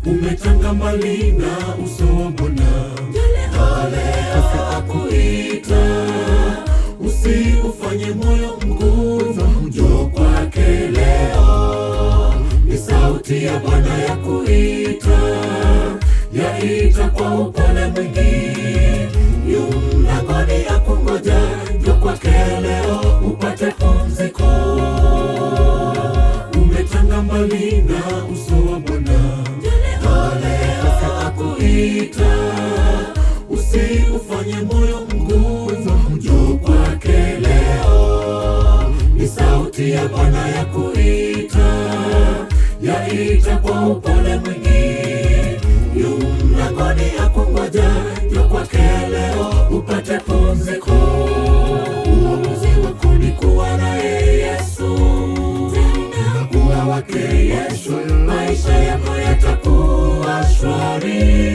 Umetanga mbali na uso wa Bwana, leo akuita, usiufanye moyo mgumu, njoo kwake leo. Ni sauti ya Bwana ya kuita, yaita kwa upole mwingi, yu mlangoni akungoja, njoo kwake leo upate pumziko. Umetanga mbali na uso wa Bwana, leo akuita, usiufanye moyo mgumu, njoo kwake leo. Ni sauti ya Bwana ya kuita, yaita kwa upole mwingi, yu mlangoni akungoja, njoo kwake leo upate pumziko. Uamuzi wako ni kuwa naye Yesu, tena kuwa wake Yesu, maisha yako yatakuwa shwari.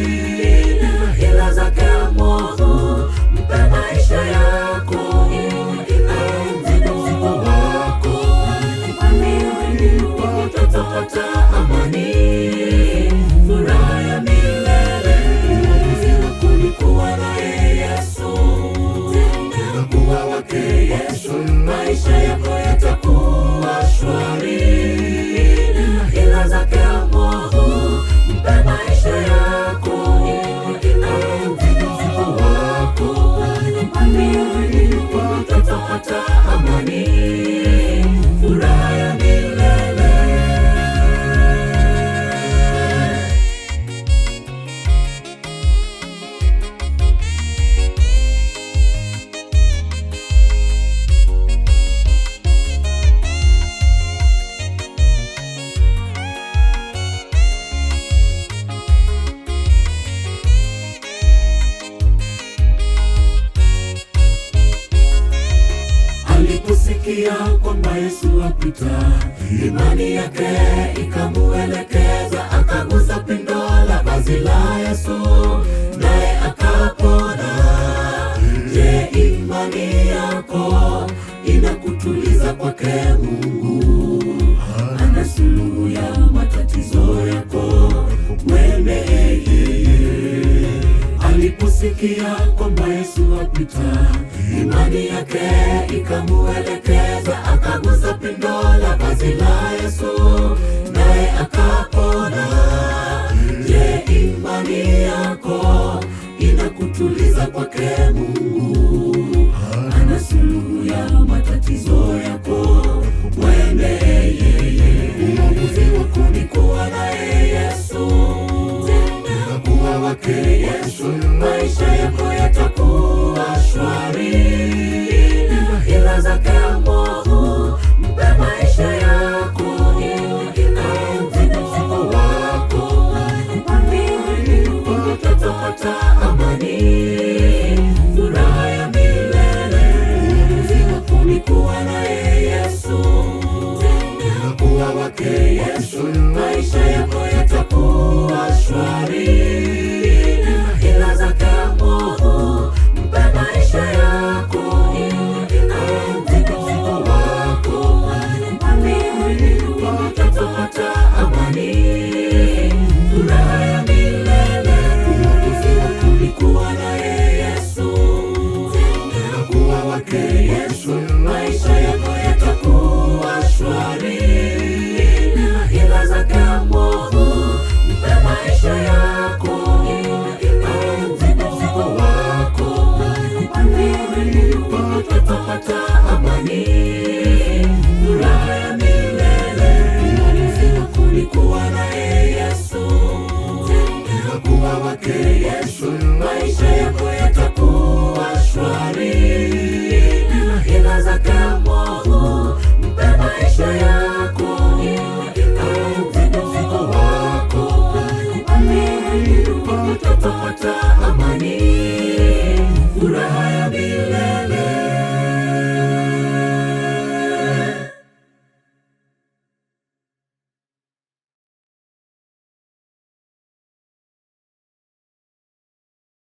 Na hila zake Mungu, mpe maisha yako, mzigo wako, utapata amani, furaha ya milele. Uamuzi wako ni kuwa naye Yesu, tena kuwa wake Yesu, maisha yako yatakuwa shwari. Na hila zake Mungu, mpe maisha yako, mzigo wako, utapata amani, furaha ya milele. Aliposikia kwamba Yesu apita, imani yake ikamuelekeza, akagusa pindo la vazi la Yesu, naye akapona. Je, imani yako inakutuliza kwake Mungu? Ana suluhu ya matatizo yako, mwende yeye. Aliposikia kwamba Yesu apita, imani yake ikamuelekeza, akagusa pindo la vazi la Yesu, naye akapona. Je, imani yako inakutuliza kwake Mungu? Ana suluhu ya matatizo yako, mwende yeye. Uamuzi wako ni kuwa naye Yesu, tena kuwa wake Yesu, maisha yako yatakuwa